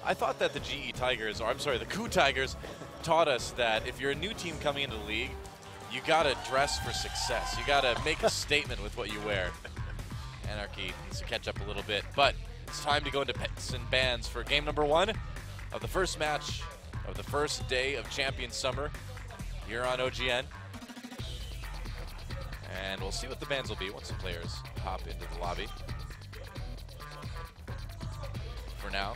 I thought that the GE Tigers, or I'm sorry, the Coup Tigers, taught us that if you're a new team coming into the league, you gotta dress for success. You gotta make a statement with what you wear. Anarchy needs to catch up a little bit, but it's time to go into picks and bans for game number 1 of the first match of the first day of Champion Summer here on OGN. And we'll see what the bans will be once the players hop into the lobby. For now,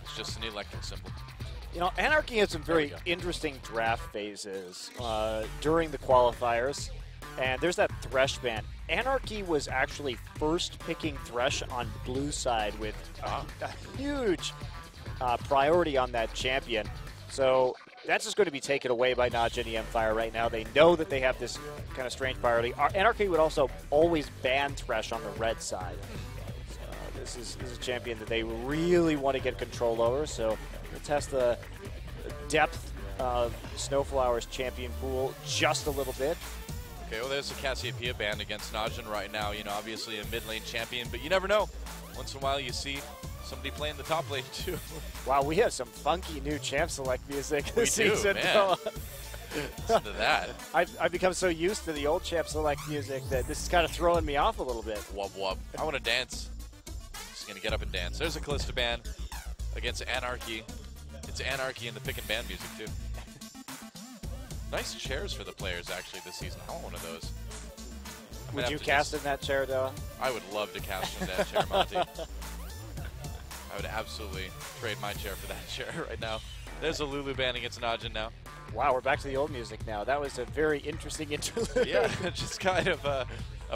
it's just an electric symbol. You know, Anarchy had some very interesting draft phases during the qualifiers, and there's that Thresh ban. Anarchy was actually first picking Thresh on blue side with a huge priority on that champion. So that's just going to be taken away by NaJin e-mFire right now. They know that they have this kind of strange priority. Anarchy would also always ban Thresh on the red side. This is a champion that they really want to get control over, so we'll test the depth of Snowflower's champion pool just a little bit. Okay, well, there's a Cassiopeia banned against NaJin right now. You know, obviously a mid lane champion, but you never know. Once in a while, you see somebody playing the top lane too. Wow, we have some funky new champ select music this season. Man. Listen to that. I've become so used to the old champ select music that this is kind of throwing me off a little bit. Wub wub. I want to dance. Just gonna get up and dance. There's a Kalista ban against Anarchy. It's Anarchy in the pick and ban music too. Nice chairs for the players actually this season. I want one of those. Would you cast in that chair, Doa? I would love to cast in that chair, Monty. I would absolutely trade my chair for that chair right now. There's a Lulu ban against NaJin now. Wow, we're back to the old music now. That was a very interesting interlude. Yeah, just kind of a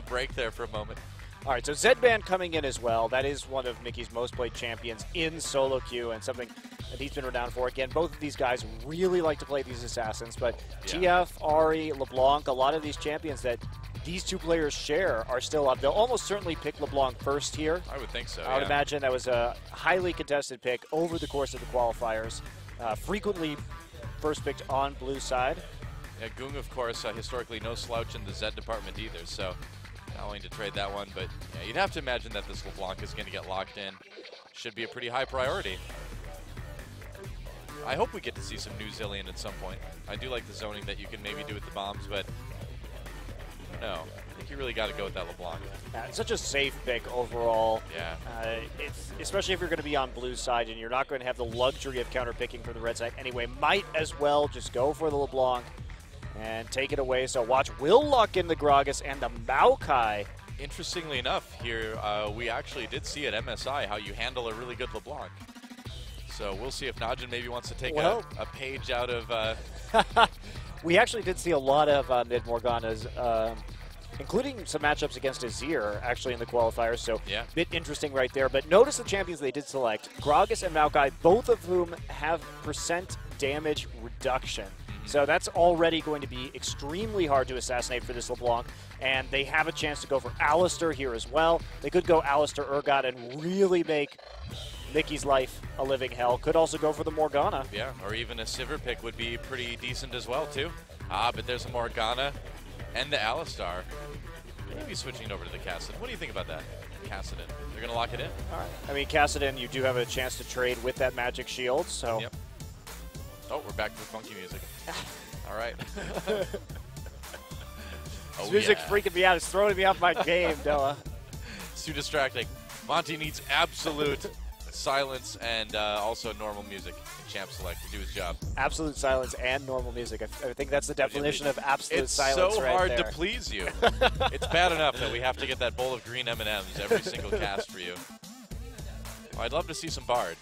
break there for a moment. All right, so Zed-Ban coming in as well. That is one of Mickey's most played champions in solo queue and something that he's been renowned for. Again, both of these guys really like to play these assassins, but yeah. TF, Ahri, LeBlanc, a lot of these champions that these two players share are still up. They'll almost certainly pick LeBlanc first here. I would think so, I would imagine that was a highly contested pick over the course of the qualifiers. Frequently first picked on blue side. Yeah, Gung, of course, historically no slouch in the Zed department either, so not willing to trade that one, but yeah, you'd have to imagine that this LeBlanc is going to get locked in. Should be a pretty high priority. I hope we get to see some new Zillion at some point. I do like the zoning that you can maybe do with the bombs, but no, I think you really got to go with that LeBlanc. Yeah, it's such a safe pick overall. Yeah. It's, especially if you're going to be on blue side and you're not going to have the luxury of counter picking from the red side anyway. Might as well just go for the LeBlanc and take it away. So watch Will lock in the Gragas and the Maokai. Interestingly enough, here we actually did see at MSI how you handle a really good LeBlanc. So we'll see if NaJin maybe wants to take a page out of... We actually did see a lot of mid Morganas, including some matchups against Azir, actually, in the qualifiers. So yeah, a bit interesting right there. But notice the champions they did select. Gragas and Maokai, both of whom have % damage reduction. So that's already going to be extremely hard to assassinate for this LeBlanc. And they have a chance to go for Alistar here as well. They could go Alistar Urgot and really make Mickey's life a living hell. Could also go for the Morgana. Yeah, or even a Sivir pick would be pretty decent as well, too. But there's a Morgana and the Alistar. Maybe switching over to the Kassadin. What do you think about that, Kassadin? They're going to lock it in? All right. I mean, Kassadin, you do have a chance to trade with that magic shield, so... Yep. Oh, we're back to the funky music. All right. This music's freaking me out. It's throwing me off my game, Doa. It's too distracting. Monty needs absolute silence and also normal music in Champ Select to do his job. Absolute silence and normal music. I think that's the definition of absolute silence. It's so right hard there to please you. It's bad enough that we have to get that bowl of green M&Ms every single cast for you. Well, I'd love to see some Bard.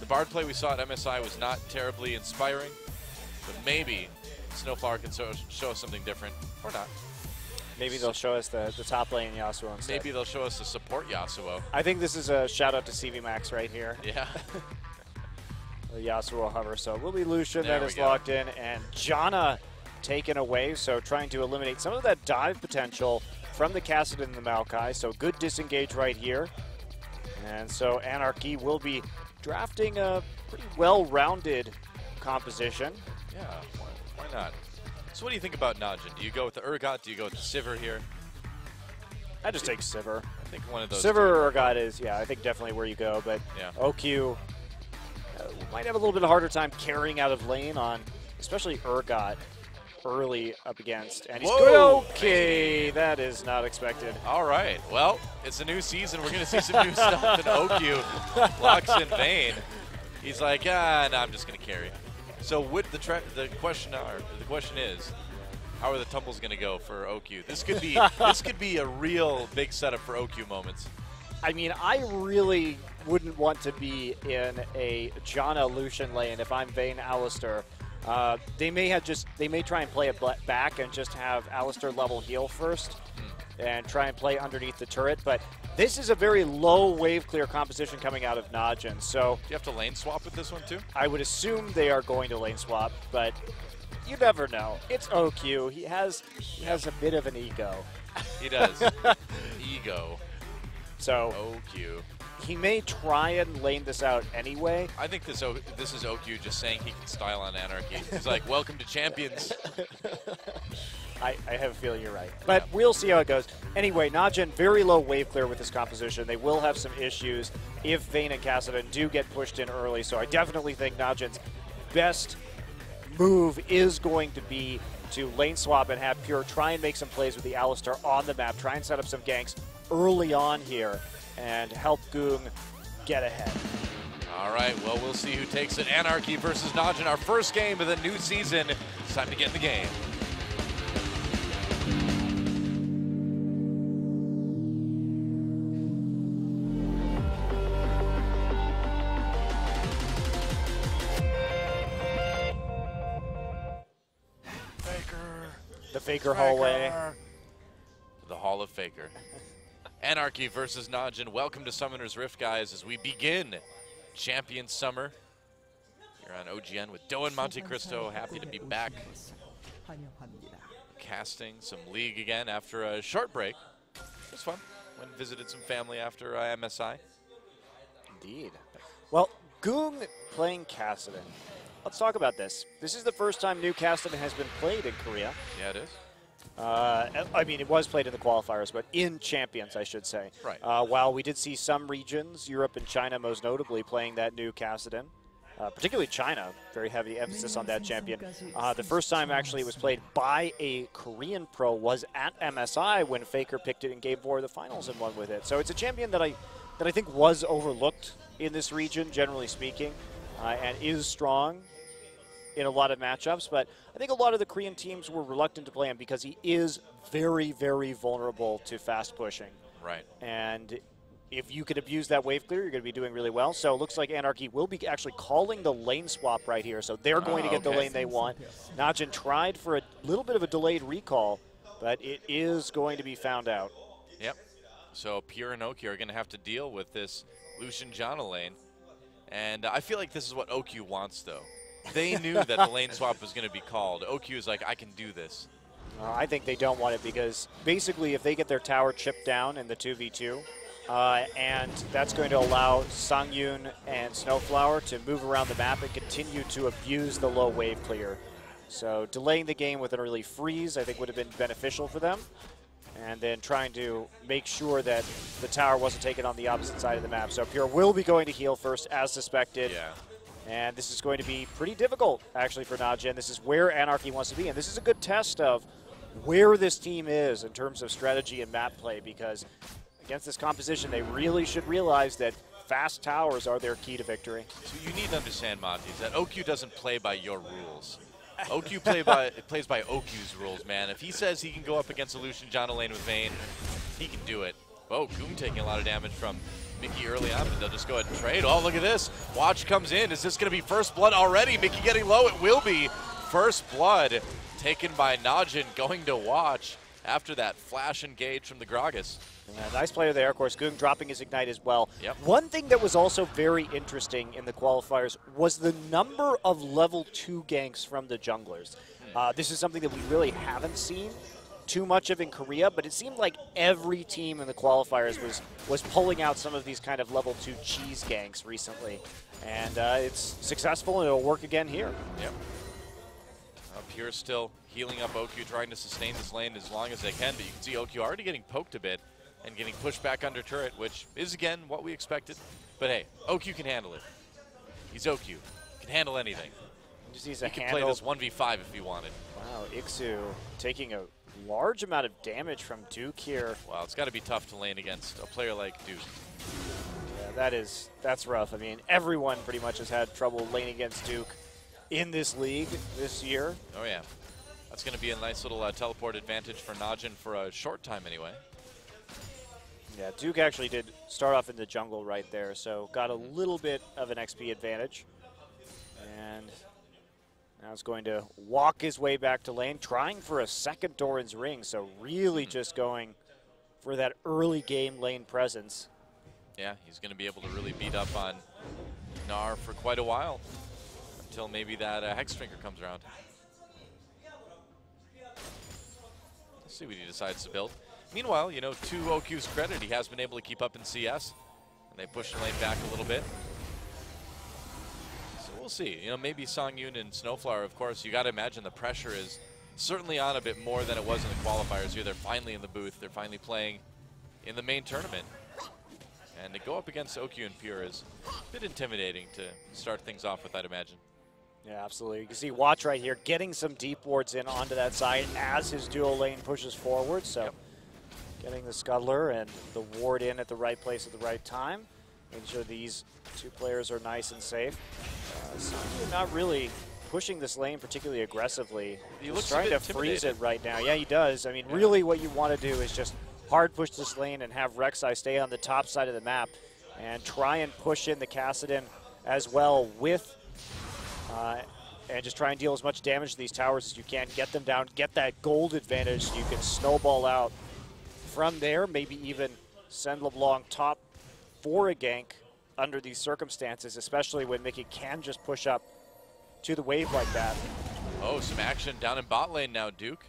The Bard play we saw at MSI was not terribly inspiring, but maybe Snowflower can show us something different, or not. Maybe they'll show us the top lane Yasuo instead. Maybe they'll show us the support Yasuo. I think this is a shout out to CV Max right here. Yeah. The Yasuo hover. So it will be Lucian that is locked in, and Janna taken away. So trying to eliminate some of that dive potential from the Kassadin and the Maokai. So good disengage right here. And so Anarchy will be drafting a pretty well-rounded composition. Yeah, why not? So what do you think about NaJin? Do you go with the Urgot? Do you go with the Sivir here? I just take Sivir. I think one of those. Sivir or Urgot is, I think definitely where you go. But OQ might have a little bit of a harder time carrying out of lane on, especially Urgot early up against. And he's good. Okay, that is not expected. All right. Well, it's a new season. We're going to see some new stuff. And OQ locks in Vayne. He's like, no, I'm just going to carry. So with the question is, how are the tumbles going to go for OQ? This could be a real big setup for OQ moments. I mean, I really wouldn't want to be in a Janna Lucian lane if I'm Vayne Alistar. They may try and play it back and just have Alistar level heal first and try and play underneath the turret. But this is a very low wave clear composition coming out of NaJin. So do you have to lane swap with this one too? I would assume they are going to lane swap, but you never know. It's OQ. He has a bit of an ego. He does. Ego. So OQ. He may try and lane this out anyway. I think this is OQ just saying he can style on Anarchy. He's like, welcome to Champions. I have a feeling you're right. But we'll see how it goes. Anyway, NaJin, very low wave clear with this composition. They will have some issues if Vayne and Kassadin do get pushed in early. So I definitely think NaJin's best move is going to be to lane swap and have Pure try and make some plays with the Alistar on the map, try and set up some ganks early on here and help Goong get ahead. All right, well, we'll see who takes it. Anarchy versus NaJin, our first game of the new season. It's time to get in the game. The Faker hallway. The Hall of Faker. Anarchy versus NaJin. Welcome to Summoner's Rift, guys, as we begin Champion Summer. Here on OGN with Doan Monte Cristo. Happy to be back. Casting some League again after a short break. It was fun. Went and visited some family after MSI. Indeed. Well, Goong playing Kassadin. Let's talk about this. This is the first time new Kassadin has been played in Korea. Yeah, it is. I mean, it was played in the qualifiers, but in Champions, I should say. Right. While we did see some regions, Europe and China most notably, playing that new Kassadin, particularly China, very heavy emphasis on that champion. The first time actually it was played by a Korean pro was at MSI when Faker picked it in Game 4 of the finals and won with it. So it's a champion that I think was overlooked in this region, generally speaking, and is strong in a lot of matchups, but I think a lot of the Korean teams were reluctant to play him because he is very, very vulnerable to fast pushing. Right. And if you could abuse that wave clear, you're going to be doing really well. So it looks like Anarchy will be actually calling the lane swap right here. So they're going to get the lane they want. NaJin tried for a little bit of a delayed recall, but it is going to be found out. Yep. So Pure and OQ are going to have to deal with this Lucian Janna lane. And I feel like this is what OQ wants, though. They knew that the lane swap was going to be called. OQ is like, I can do this. I think they don't want it because basically if they get their tower chipped down in the 2v2, and that's going to allow Sangyun and Snowflower to move around the map and continue to abuse the low wave clear. So delaying the game with an early freeze I think would have been beneficial for them. And then trying to make sure that the tower wasn't taken on the opposite side of the map. So Pure will be going to heal first as suspected. Yeah. And this is going to be pretty difficult, actually, for NaJin. This is where Anarchy wants to be. And this is a good test of where this team is in terms of strategy and map play, because against this composition, they really should realize that fast towers are their key to victory. So you need to understand, Monty, is that OQ doesn't play by your rules. OQ plays by OQ's rules, man. If he says he can go up against a Lucian Janna lane with Vayne, he can do it. Oh, Goong taking a lot of damage from Mickey early on, but they'll just go ahead and trade. Oh, look at this. Watch comes in. Is this going to be first blood already? Mickey getting low. It will be first blood taken by NaJin, going to Watch after that flash engage from the Gragas. Yeah, nice player there. Of course, Goong dropping his Ignite as well. Yep. One thing that was also very interesting in the qualifiers was the number of level 2 ganks from the junglers. This is something that we really haven't seen too much of in Korea, but it seemed like every team in the qualifiers was pulling out some of these kind of level 2 cheese ganks recently. And it's successful, and it'll work again here. Yep. Pure still healing up OQ, trying to sustain this lane as long as they can, but you can see OQ already getting poked a bit. and getting pushed back under turret, which is, again, what we expected. But hey, OQ can handle it. He's OQ. Can handle anything. He can play this 1v5 if he wanted. Wow, Ixu taking a large amount of damage from Duke here. Wow, it's got to be tough to lane against a player like Duke. Yeah, that's rough. I mean, everyone pretty much has had trouble laning against Duke in this league this year. Oh, yeah. That's going to be a nice little teleport advantage for NaJin for a short time anyway. Yeah, Duke actually did start off in the jungle right there, so got a little bit of an XP advantage. And now he's going to walk his way back to lane, trying for a second Doran's Ring, so really just going for that early game lane presence. Yeah, he's going to be able to really beat up on Gnar for quite a while, until maybe that Hexdrinker comes around. Let's see what he decides to build. Meanwhile, you know, to OQ's credit, he has been able to keep up in CS, and they push the lane back a little bit. So we'll see. You know, maybe Songyun and Snowflower, of course, you got to imagine the pressure is certainly on a bit more than it was in the qualifiers here. They're finally in the booth. They're finally playing in the main tournament. And to go up against OQ and Pure is a bit intimidating to start things off with, I'd imagine. Yeah, absolutely. You can see Watch right here getting some deep wards in onto that side as his duo lane pushes forward. So getting the Scuttler and the ward in at the right place at the right time. Making sure these two players are nice and safe. Songyun not really pushing this lane particularly aggressively. He's trying to freeze it right now. Yeah, he does. I mean, really what you want to do is just hard push this lane and have Rek'Sai stay on the top side of the map and try and push in the Kassadin as well with and just try and deal as much damage to these towers as you can. Get them down, get that gold advantage so you can snowball out from there, maybe even send LeBlanc top for a gank under these circumstances, especially when Mickey can just push up to the wave like that. Oh, some action down in bot lane now, Duke.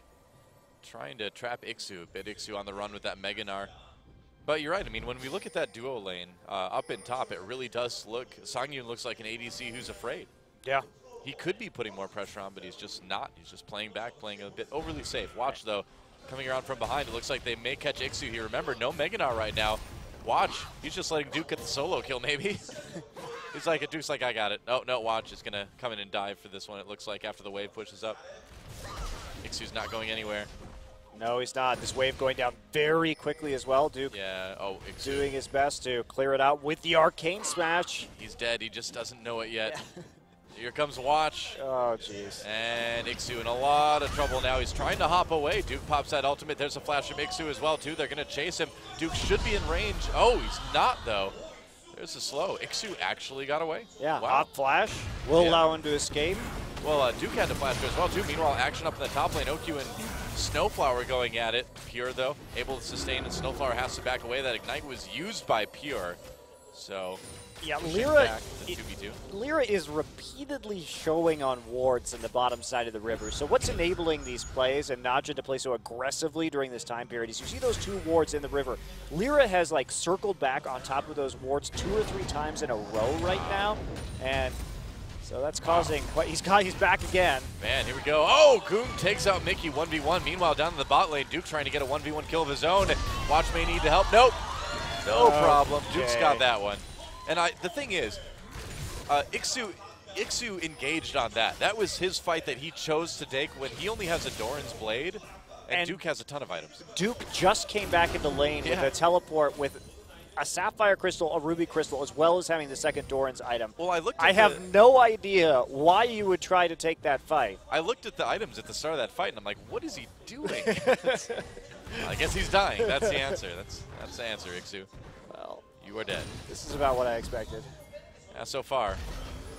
Trying to trap Ixu, bit Ixu on the run with that Mega Gnar. But you're right, I mean, when we look at that duo lane up in top, it really does look, Songyun looks like an ADC who's afraid. Yeah. He could be putting more pressure on, but he's just not. He's just playing back, playing a bit overly safe. Watch, though, coming around from behind. It looks like they may catch Ixu here. Remember, no Mega Gnar right now. Watch, he's just letting Duke get the solo kill, maybe. He's like, Duke's like, I got it. Oh, no, Watch is going to come in and dive for this one, it looks like, after the wave pushes up. Ixu's not going anywhere. No, he's not. This wave going down very quickly as well. Duke doing his best to clear it out with the Arcane Smash. He's dead. He just doesn't know it yet. Yeah. Here comes Watch. Oh, jeez. And Ixu in a lot of trouble now. He's trying to hop away. Duke pops that ultimate. There's a flash from Ixu as well, too. They're going to chase him. Duke should be in range. Oh, he's not, though. There's a slow. Ixu actually got away. Yeah, wow. Hot flash will allow him to escape. Well, Duke had to flash as well, too. Meanwhile, action up in the top lane. OQ and Snowflower going at it. Pure, though, able to sustain, and Snowflower has to back away. That Ignite was used by Pure. So, yeah, Lyra is repeatedly showing on wards in the bottom side of the river. So what's enabling these plays and NaJin to play so aggressively during this time period is you see those two wards in the river. Lyra has like circled back on top of those wards 2 or 3 times in a row right now, and so that's causing he's back again. Man, here we go. Oh, Goon takes out Mickey 1v1. Meanwhile, down in the bot lane, Duke trying to get a 1v1 kill of his own. Watch may need the help. Nope. No problem. Duke's got that one. And the thing is, Ixu engaged on that. That was his fight that he chose to take when he only has a Doran's Blade, and Duke has a ton of items. Duke just came back into lane with a teleport with a Sapphire Crystal, a Ruby Crystal, as well as having the second Doran's item. Well, I have no idea why you would try to take that fight. I looked at the items at the start of that fight, and I'm like, what is he doing? I guess he's dying. That's the answer. That's the answer, Ixu. Well, you are dead. This is about what I expected. Yeah, so far.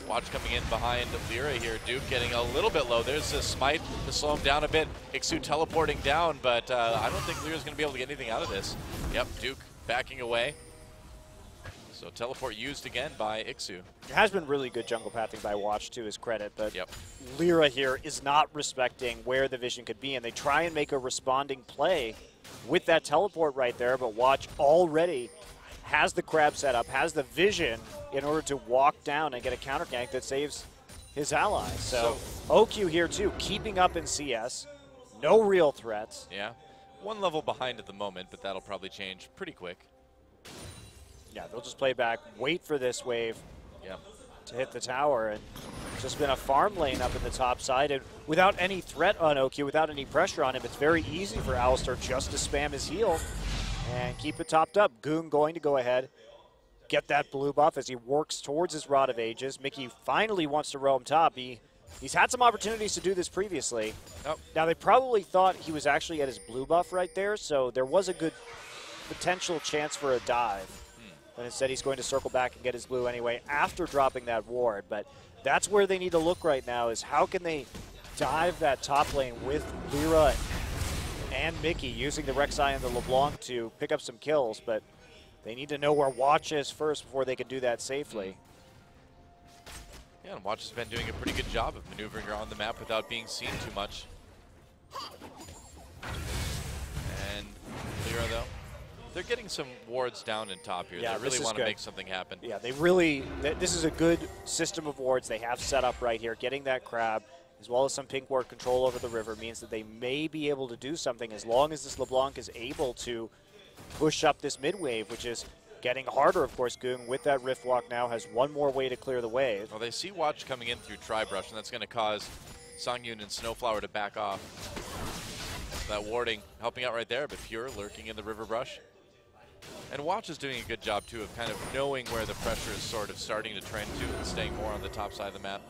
Watch coming in behind Lyra here. Duke getting a little bit low. There's a smite to slow him down a bit. Ixu teleporting down, but I don't think Lyra's going to be able to get anything out of this. Yep, Duke backing away. So teleport used again by Ixu. There has been really good jungle pathing by Watch to his credit, but Lyra here is not respecting where the vision could be, and they try and make a responding play with that teleport right there, but Watch already has the crab set up, has the vision in order to walk down and get a counter gank that saves his ally. So OQ here too, keeping up in CS, no real threats. Yeah. one level behind at the moment, but that'll probably change pretty quick. Yeah, they'll just play back, wait for this wave to hit the tower, and it's just been a farm lane up in the top side, and without any threat on OQ, without any pressure on him, it's very easy for Alistar just to spam his heal and keep it topped up. Goong going to go ahead, get that blue buff as he works towards his Rod of Ages. Mickey finally wants to roam top. He's had some opportunities to do this previously. Oh. Now, they probably thought he was actually at his blue buff right there, so there was a good potential chance for a dive. But instead, he's going to circle back and get his blue anyway after dropping that ward. But that's where they need to look right now, is how can they dive that top lane with Lyra and Mickey using the Rek'Sai and the LeBlanc to pick up some kills. But they need to know where Watch is first before they can do that safely. Yeah, and Watch has been doing a pretty good job of maneuvering around the map without being seen too much. And Lyra, though, they're getting some wards down in top here. Yeah, they really want to make something happen. Yeah, they really, this is a good system of wards they have set up right here. Getting that crab, as well as some pink ward control over the river, means that they may be able to do something as long as this LeBlanc is able to push up this mid wave, which is getting harder, of course. Goong, with that Rift Walk now, has one more way to clear the wave. Well, they see Watch coming in through Tri-Brush, and that's going to cause Songyun and Snowflower to back off. That warding helping out right there, but Pure lurking in the River Brush. And Watch is doing a good job, too, of kind of knowing where the pressure is sort of starting to trend to and staying more on the top side of the map.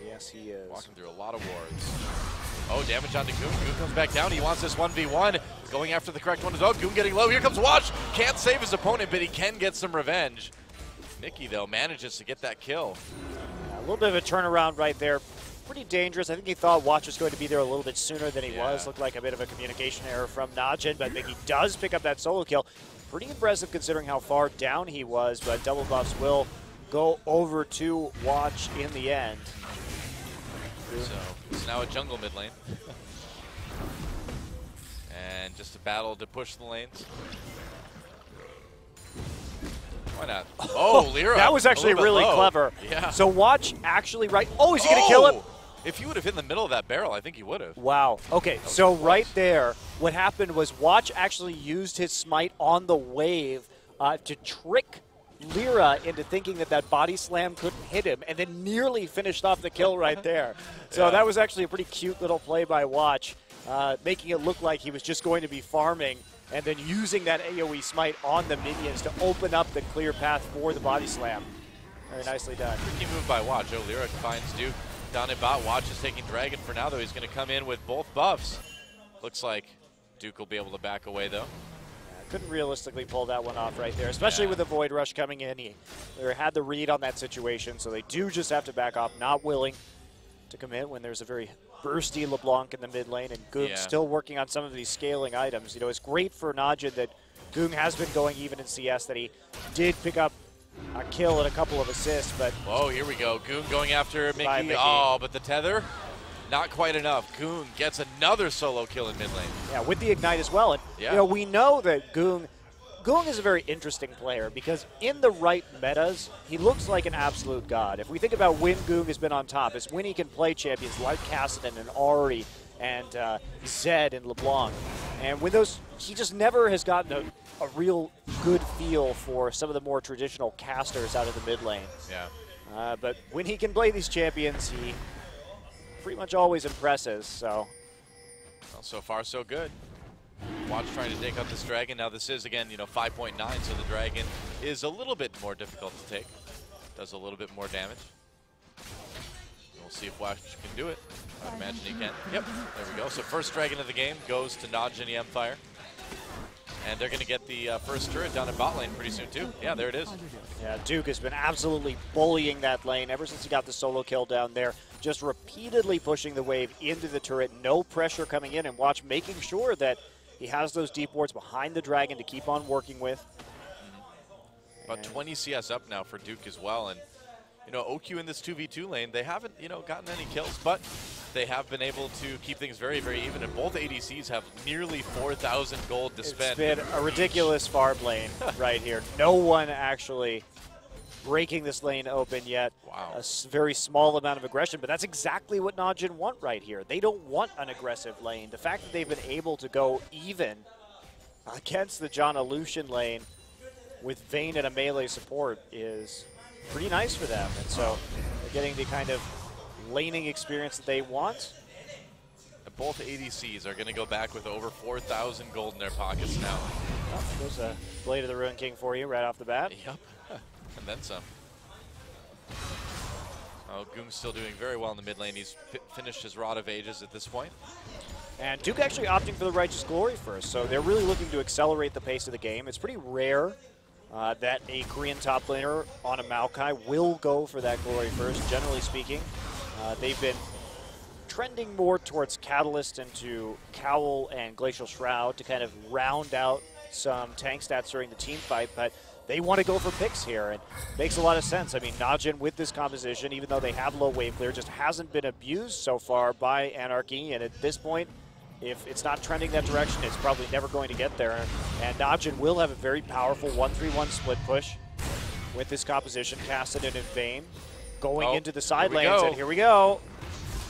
Yes, he is. Walking through a lot of wards. Oh, damage onto Goong. Goong comes back down. He wants this 1v1. Going after the correct one as well. Goong getting low. Here comes Watch. Can't save his opponent, but he can get some revenge. Mickey, though, manages to get that kill. Yeah, a little bit of a turnaround right there. Pretty dangerous. I think he thought Watch was going to be there a little bit sooner than he was. Looked like a bit of a communication error from NaJin, but Mickey does pick up that solo kill. Pretty impressive considering how far down he was, but double buffs will go over to Watch in the end. So it's now a jungle mid lane. And just a battle to push the lanes. Why not? Oh, Lyra. That was actually really clever. Yeah. So Watch actually Oh, is he going to kill him? If you would have hit in the middle of that barrel, I think he would have. Wow. Okay, so right there, what happened was Watch actually used his smite on the wave to trick Lyra into thinking that that body slam couldn't hit him, and then nearly finished off the kill right there. So that was actually a pretty cute little play by Watch, making it look like he was just going to be farming and then using that AoE smite on the minions to open up the clear path for the body slam. Very nicely done. Tricky move by Watch. Oh, Lyra finds Duke down in bot. Watch is taking Dragon for now, though. He's going to come in with both buffs. Looks like Duke will be able to back away, though. Couldn't realistically pull that one off right there, especially with the Void Rush coming in. He had the read on that situation, so they do just have to back off, not willing to commit when there's a very bursty LeBlanc in the mid lane, and Goong still working on some of these scaling items. You know, it's great for NaJin that Goong has been going even in CS, that he did pick up a kill and a couple of assists, but... Whoa, here we go. Goong going after Mickey. Oh, but the tether, not quite enough. Goong gets another solo kill in mid lane. Yeah, with the Ignite as well. And, you know, we know that Goong is a very interesting player because in the right metas, he looks like an absolute god. If we think about when Goong has been on top, it's when he can play champions like Kassadin and Ahri and Zed and LeBlanc. And with those, he just never has gotten a real good feel for some of the more traditional casters out of the mid lane. Yeah. But when he can play these champions, he pretty much always impresses. So, well, so far so good. Watch trying to take out this dragon. Now this is, again, 5.9, so the dragon is a little bit more difficult to take. Does a little bit more damage. We'll see if Watch can do it. I would imagine he can. Yep, there we go. So first dragon of the game goes to NaJin e-mFire. And they're going to get the first turret down in bot lane pretty soon, too. Yeah, there it is. Yeah, Duke has been absolutely bullying that lane ever since he got the solo kill down there. Just repeatedly pushing the wave into the turret. No pressure coming in, and Watch making sure that he has those deep wards behind the dragon to keep on working with. About 20 CS up now for Duke as well. And, OQ in this 2v2 lane, they haven't, gotten any kills, but they have been able to keep things very, very even. And both ADCs have nearly 4,000 gold to spend. It's been a ridiculous farm lane right here. No one actually breaking this lane open yet. Wow. A very small amount of aggression, but that's exactly what NaJin want right here. They don't want an aggressive lane. The fact that they've been able to go even against the John Illusion lane with Vayne and a melee support is pretty nice for them. And so they're getting the kind of laning experience that they want. Both ADCs are going to go back with over 4,000 gold in their pockets now. Oh, there's a Blade of the Ruin King for you right off the bat. Yep, and then some. Oh, Goong's still doing very well in the mid lane. He's finished his Rod of Ages at this point. And Duke actually opting for the Righteous Glory first, so they're really looking to accelerate the pace of the game. It's pretty rare that a Korean top laner on a Maokai will go for that glory first, generally speaking. They've been trending more towards Catalyst into Cowl and Glacial Shroud to kind of round out some tank stats during the team fight, but they want to go for picks here, and makes a lot of sense. I mean, NaJin with this composition, even though they have low wave clear, just hasn't been abused so far by Anarchy, and at this point, if it's not trending that direction, it's probably never going to get there. And NaJin will have a very powerful 1-3-1 split push with this composition, Cassidy and Vayne going into the side lanes, and here we go.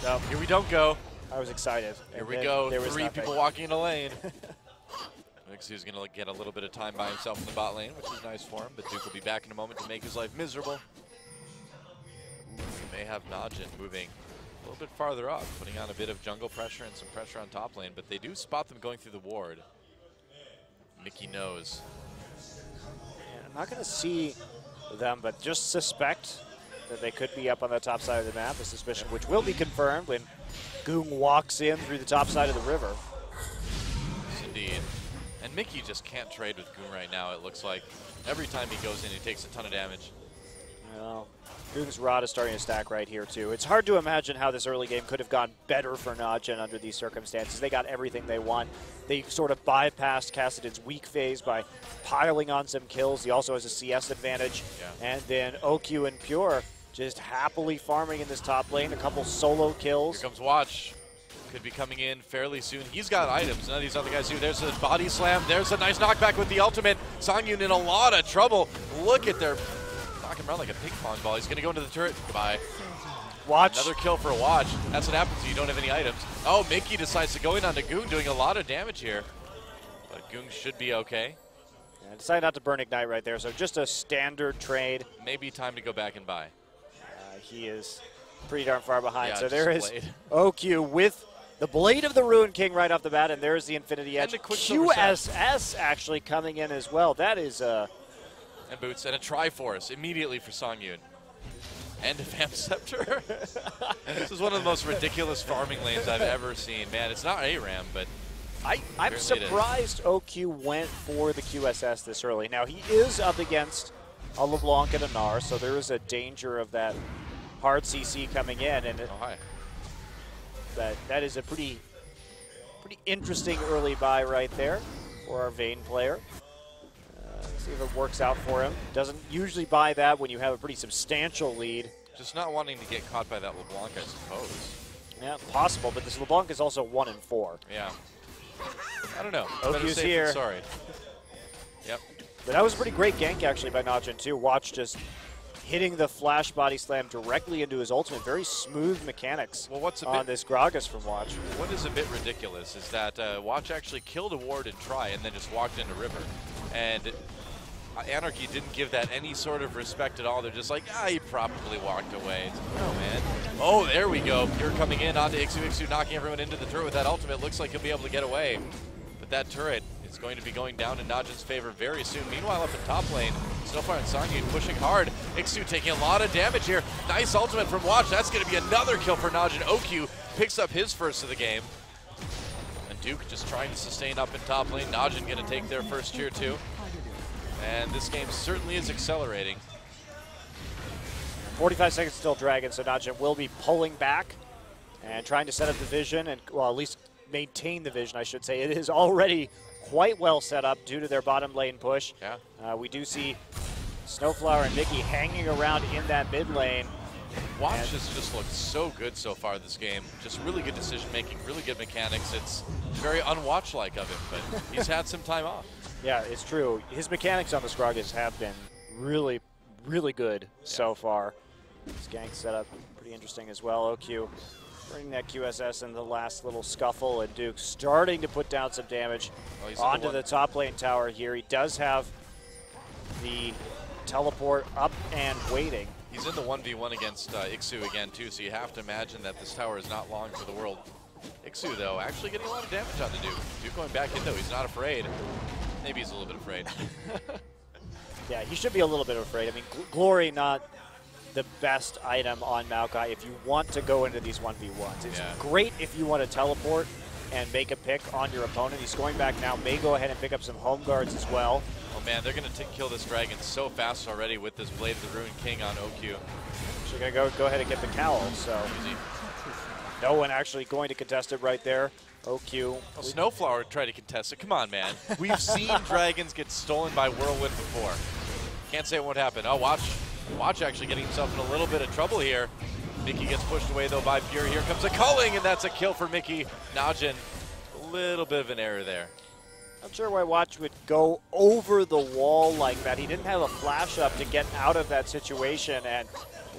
No. Here we don't go. I was excited. Here we go. 3 people walking in a lane. Mixu's going to get a little bit of time by himself in the bot lane, which is nice for him, but Duke will be back in a moment to make his life miserable. We may have NaJin moving a little bit farther up, putting on a bit of jungle pressure and some pressure on top lane, but they do spot them going through the ward. Mickey knows. Yeah, I'm not going to see them, but just suspect that they could be up on the top side of the map, a suspicion which will be confirmed when Goong walks in through the top side of the river. Yes, indeed. And Mickey just can't trade with Goong right now, it looks like. Every time he goes in, he takes a ton of damage. Well, Goong's Rod is starting to stack right here, too. It's hard to imagine how this early game could have gone better for NaJin under these circumstances. They got everything they want. They sort of bypassed Cassidon's weak phase by piling on some kills. He also has a CS advantage. Yeah. And then OQ and Pure just happily farming in this top lane. A couple solo kills. Here comes Watch. Could be coming in fairly soon. He's got items. None of these other guys do. There's a body slam. There's a nice knockback with the ultimate. Songyun in a lot of trouble. Look at their knocking around like a ping pong ball. He's going to go into the turret. Goodbye. Watch. Another kill for Watch. That's what happens when you don't have any items. Oh, Mickey decides to go in onto Goong, doing a lot of damage here. But Goong should be okay. Yeah, decided not to burn Ignite right there, so just a standard trade. Maybe time to go back and buy. He is pretty darn far behind. Yeah, so there is Blade. OQ with the Blade of the Ruin King right off the bat, and there's the Infinity Edge. And a quick QSS actually coming in as well. That is and boots, and a Triforce immediately for Songyun. And a Vamp Scepter. This is one of the most ridiculous farming lanes I've ever seen. Man, it's not ARAM, but I'm surprised OQ went for the QSS this early. Now, he is up against a LeBlanc and a Gnar, so there is a danger of that hard CC coming in, and that is a pretty interesting early buy right there for our Vayne player. See if it works out for him. Doesn't usually buy that when you have a pretty substantial lead. Just not wanting to get caught by that LeBlanc, I suppose. Yeah, possible, but this LeBlanc is also 1-4. Yeah. I don't know. OQ's here. Sorry. Yep. But that was a pretty great gank actually by NaJin too. Watch just hitting the flash body slam directly into his ultimate. Very smooth mechanics on this Gragas from Watch. What is a bit ridiculous is that Watch actually killed a ward and try and then just walked into River. And Anarchy didn't give that any sort of respect at all. They're just like, he probably walked away. It's like, no, man. Oh, there we go. Pure coming in onto Ixu, knocking everyone into the turret with that ultimate. Looks like he'll be able to get away. But that turret is going to be going down in NaJin's favor very soon. Meanwhile, up in top lane, Snowfire and Songyun pushing hard. Ixu taking a lot of damage here. Nice ultimate from Watch. That's going to be another kill for NaJin. OQ picks up his first of the game. And Duke just trying to sustain up in top lane. NaJin going to take their first tier 2. And this game certainly is accelerating. 45 seconds still dragging, so NaJin will be pulling back and trying to set up the vision, and well, at least maintain the vision, I should say. It is already quite well set up due to their bottom lane push. Yeah. We do see Snowflower and Mickey hanging around in that mid lane. Watch has just looked so good so far this game. Just really good decision making, really good mechanics. It's very unwatch-like of him, but he's had some time off. Yeah, it's true. His mechanics on the Gragas have been really really good so far. This gank setup pretty interesting as well. OQ bringing that QSS in the last little scuffle, and Duke starting to put down some damage onto the top lane tower here. He does have the teleport up and waiting. He's in the 1v1 against Ixu again, too, so you have to imagine that this tower is not long for the world. Ixu, though, actually getting a lot of damage on the Duke. Duke going back in, though. He's not afraid. Maybe he's a little bit afraid. Yeah, he should be a little bit afraid. I mean, Glory not the best item on Maokai if you want to go into these 1v1s. It's great if you want to teleport and make a pick on your opponent. He's going back now, may go ahead and pick up some home guards as well. Oh man, they're going to kill this dragon so fast already with this Blade of the Ruined King on OQ. So you're going to go ahead and get the cowl, so easy. No one actually going to contest it right there. OQ. Well, Snowflower tried to contest it. Come on, man. We've seen dragons get stolen by Whirlwind before. Can't say it won't happen. Oh, Watch actually getting himself in a little bit of trouble here. Mickey gets pushed away, though, by Fury. Here comes a culling, and that's a kill for Mickey. NaJin, a little bit of an error there. Not sure why Watch would go over the wall like that. He didn't have a flash up to get out of that situation, and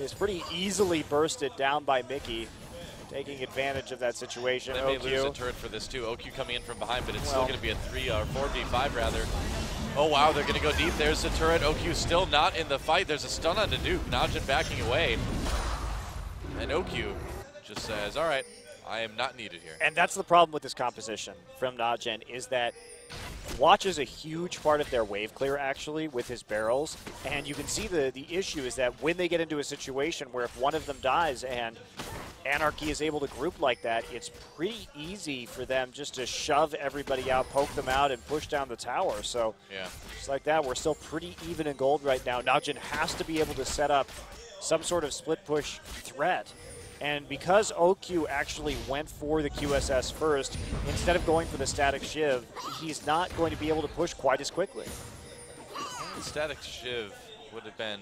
is pretty easily bursted down by Mickey, taking advantage of that situation. They may lose a turret for this, too. OQ coming in from behind, but it's still going to be a 4v5, rather. Oh, wow, they're going to go deep. There's the turret. OQ still not in the fight. There's a stun on the Duke. NaJin backing away. And OQ just says, all right, I am not needed here. And that's the problem with this composition from NaJin, is that Watch is a huge part of their wave clear, actually, with his barrels. And you can see the issue is that when they get into a situation where if one of them dies and Anarchy is able to group like that, it's pretty easy for them just to shove everybody out, poke them out, and push down the tower. So just like that, we're still pretty even in gold right now. NaJin has to be able to set up some sort of split push threat. And because OQ actually went for the QSS first, instead of going for the static shiv, he's not going to be able to push quite as quickly. The static shiv would have been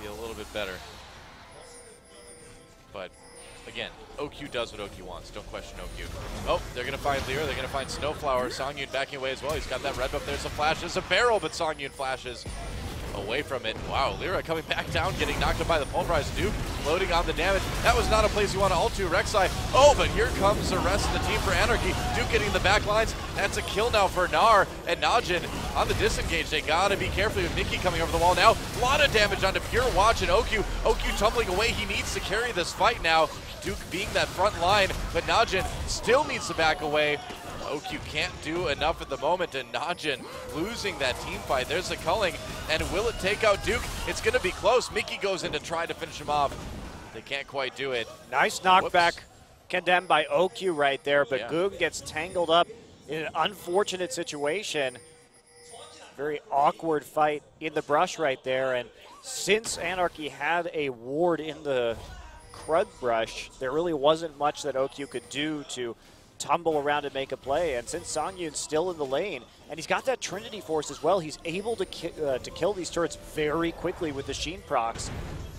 a little bit better. But again, OQ does what OQ wants. Don't question OQ. Oh, they're going to find Lyra. They're going to find Snowflower. Songyun backing away as well. He's got that red buff. There's a flash. There's a barrel, but Songyun flashes away from it. Wow, Lyra coming back down, getting knocked up by the pulverized Duke, loading on the damage. That was not a place you want to ult to, Rek'Sai. Oh, but here comes the rest of the team for Anarchy. Duke getting the back lines. That's a kill now for Gnar, and NaJin on the disengage. They gotta be careful with Mickey coming over the wall now. A lot of damage onto Pure Watch and OQ. OQ tumbling away. He needs to carry this fight now. Duke being that front line, but NaJin still needs to back away. OQ can't do enough at the moment, and NaJin losing that team fight. There's the culling, and will it take out Duke? It's going to be close. Mickey goes in to try to finish him off. They can't quite do it. Nice knockback condemned by OQ right there, but Goog gets tangled up in an unfortunate situation. Very awkward fight in the brush right there, and since Anarchy had a ward in the crud brush, there really wasn't much that OQ could do to tumble around and make a play. And since Songyun's still in the lane, and he's got that Trinity Force as well, he's able to kill these turrets very quickly with the Sheen procs.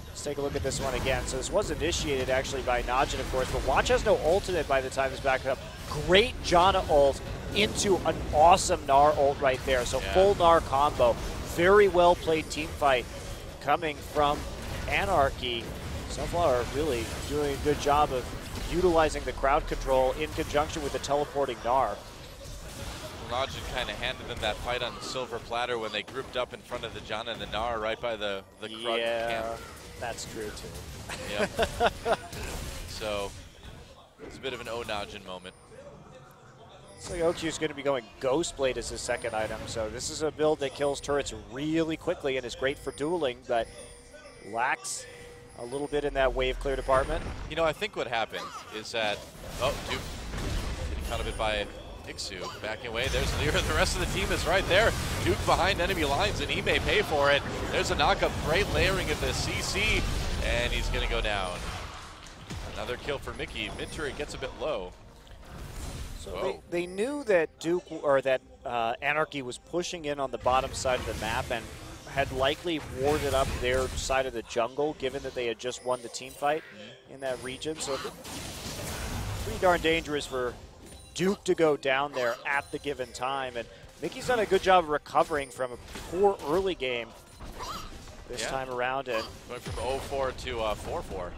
Let's take a look at this one again. So this was initiated actually by NaJin, of course, but Watch has no ultimate by the time it's back up. Great Janna ult into an awesome Gnar ult right there. So full Gnar combo. Very well played team fight coming from Anarchy. Sunflower really doing a good job of utilizing the crowd control in conjunction with the teleporting Gnar. NaJin kind of handed them that fight on the silver platter when they grouped up in front of the Janna and the Gnar right by the crowd camp. That's true too. Yeah. So it's a bit of an NaJin moment. So OQ is going to be going Ghost Blade as his second item. So this is a build that kills turrets really quickly and is great for dueling, but lacks a little bit in that wave clear department. You know, I think what happened is that, oh, Duke getting caught a bit by Ixu, backing away. There's Lyra. The rest of the team is right there. Duke behind enemy lines, and he may pay for it. There's a knockup, great layering of the CC, and he's going to go down. Another kill for Mickey. Mid turret gets a bit low. So they knew that Duke, or that Anarchy was pushing in on the bottom side of the map, and had likely warded up their side of the jungle, given that they had just won the team fight in that region. So pretty darn dangerous for Duke to go down there at the given time. And Mickey's done a good job of recovering from a poor early game. this time around. And went from 0-4 to 4-4.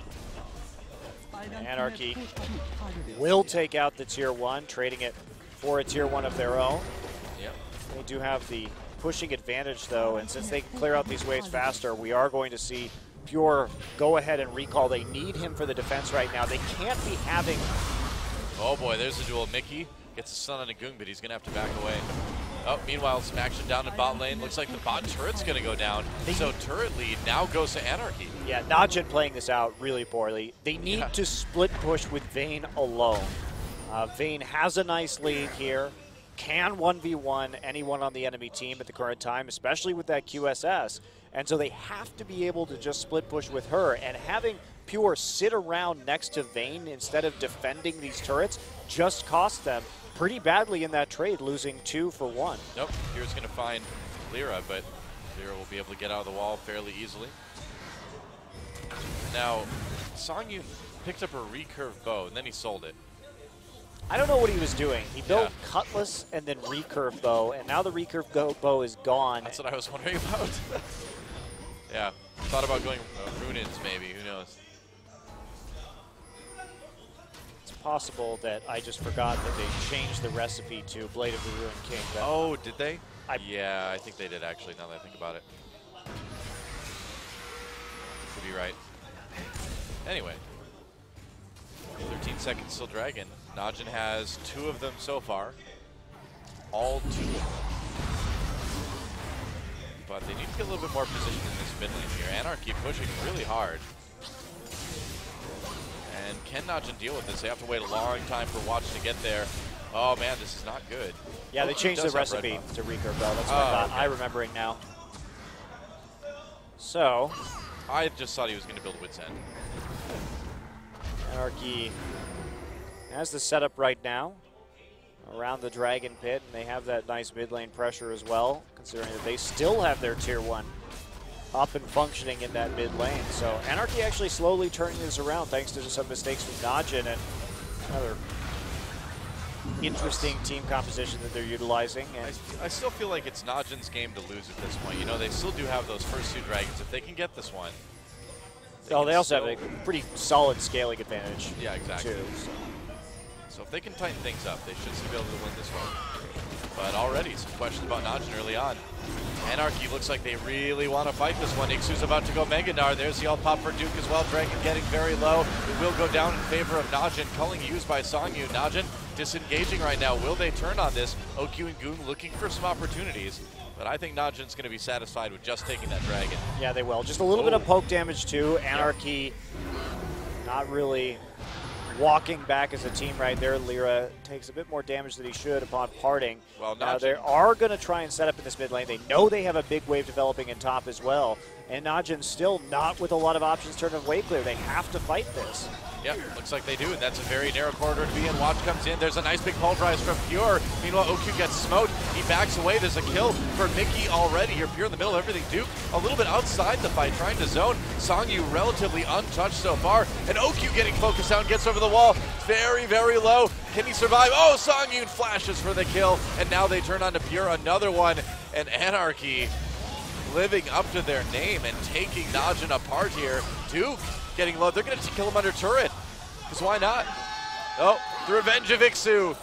Anarchy will take out the Tier 1, trading it for a Tier 1 of their own. Yep. They do have the pushing advantage, though, and since they can clear out these waves faster, we are going to see Pure go ahead and recall. They need him for the defense right now. They can't be having... Oh boy, there's a duel. Mickey gets a stun on a Goong, but he's going to have to back away. Oh, meanwhile, some action down in bot lane. Looks like the bot turret's going to go down. So turret lead now goes to Anarchy. Yeah, NaJin playing this out really poorly. They need to split push with Vayne alone. Vayne has a nice lead here. Can 1v1 anyone on the enemy team at the current time, especially with that QSS. And so they have to be able to just split push with her. And having Pure sit around next to Vayne instead of defending these turrets just cost them pretty badly in that trade, losing 2 for 1. Nope, Pure's going to find Lyra, but Lyra will be able to get out of the wall fairly easily. Now, Songyun picked up a recurve bow, and then he sold it. I don't know what he was doing. He built Cutlass and then recurve bow, and now the recurve bow is gone. That's what I was wondering about. Yeah, thought about going Runins maybe, who knows. It's possible that I just forgot that they changed the recipe to Blade of the Ruined King. Oh, did they? Yeah, I think they did actually, now that I think about it. Could be right. Anyway. 13 seconds till Dragon. NaJin has 2 of them so far. All 2. But they need to get a little bit more position in this mid lane here. Anarchy pushing really hard. And can NaJin deal with this? They have to wait a long time for Watch to get there. Oh man, this is not good. Yeah, they changed the recipe to recurve bow. That's what I'm remembering now. So. I just thought he was going to build Wit's End. Anarchy has the setup right now around the Dragon Pit, and they have that nice mid lane pressure as well, considering that they still have their Tier 1 up and functioning in that mid lane. So Anarchy actually slowly turning this around thanks to some mistakes from NaJin and another interesting team composition that they're utilizing. And I still feel like it's NaJin's game to lose at this point. You know, they still do have those first 2 dragons. If they can get this one. They also have a pretty solid scaling advantage. Yeah, exactly. Too, so if they can tighten things up, they should still be able to win this one. But already some questions about NaJin early on. Anarchy looks like they really want to fight this one. Ixu's about to go Mega Gnar. There's the all pop for Duke as well. Dragon getting very low. It will go down in favor of NaJin. Culling used by Songyun. NaJin disengaging right now. Will they turn on this? OQ and Goong looking for some opportunities. But I think NaJin's going to be satisfied with just taking that Dragon. Yeah, they will. Just a little bit of poke damage too. Anarchy not really walking back as a team right there. Lyra takes a bit more damage than he should upon parting. Well, now they are going to try and set up in this mid lane. They know they have a big wave developing in top as well. And NaJin still not with a lot of options to turn of wave clear. They have to fight this. Yep, looks like they do, and that's a very narrow corridor to be in. Watch comes in. There's a nice big pulverize from Pure. Meanwhile, OQ gets smoked. He backs away. There's a kill for Mickey already. You're Pure in the middle of everything. Duke a little bit outside the fight, trying to zone. Songyu relatively untouched so far. And OQ getting focused down, gets over the wall. Very, very low. Can he survive? Oh, Songyun flashes for the kill. And now they turn on to Pure, another one. And Anarchy living up to their name and taking NaJin apart here. Duke getting low. They're going to kill him under turret. Because why not? Oh, the revenge of Ixu.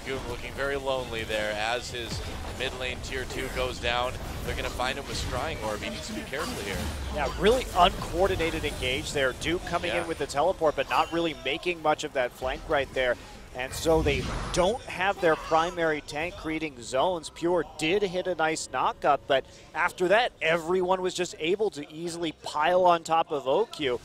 Goong looking very lonely there as his mid lane tier 2 goes down. They're going to find him with Scrying Orb. He needs to be careful here. Yeah, really uncoordinated engage there. Duke coming in with the teleport, but not really making much of that flank right there. And so they don't have their primary tank creating zones. Pure did hit a nice knockup, but after that, everyone was just able to easily pile on top of OQ.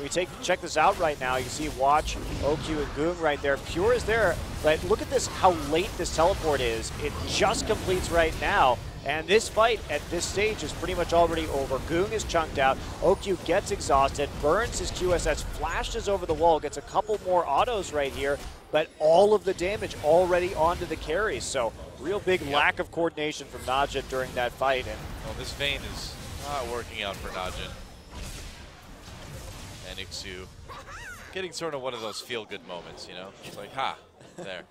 We check this out right now. You see Watch, OQ, and Goong right there. Pure is there, but look at this, how late this teleport is. It just completes right now. And this fight at this stage is pretty much already over. Goong is chunked out. OQ gets exhausted, burns his QSS, flashes over the wall, gets a couple more autos right here, but all of the damage already onto the carries. So real big lack of coordination from NaJin during that fight. And well, this Vayne is not working out for NaJin. And Ixu getting sort of one of those feel-good moments, you know? It's like, ha, there.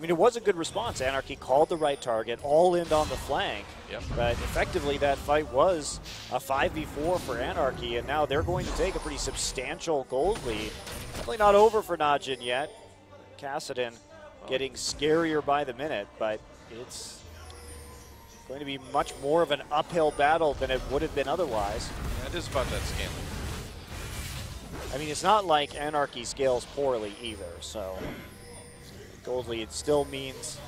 I mean, it was a good response. Anarchy called the right target, all in on the flank. Yep. But effectively, that fight was a 5v4 for Anarchy, and now they're going to take a pretty substantial gold lead. Definitely not over for NaJin yet. Kassadin getting scarier by the minute, but it's going to be much more of an uphill battle than it would have been otherwise. Yeah, it is about that scaling. I mean, it's not like Anarchy scales poorly either, so gold lead still means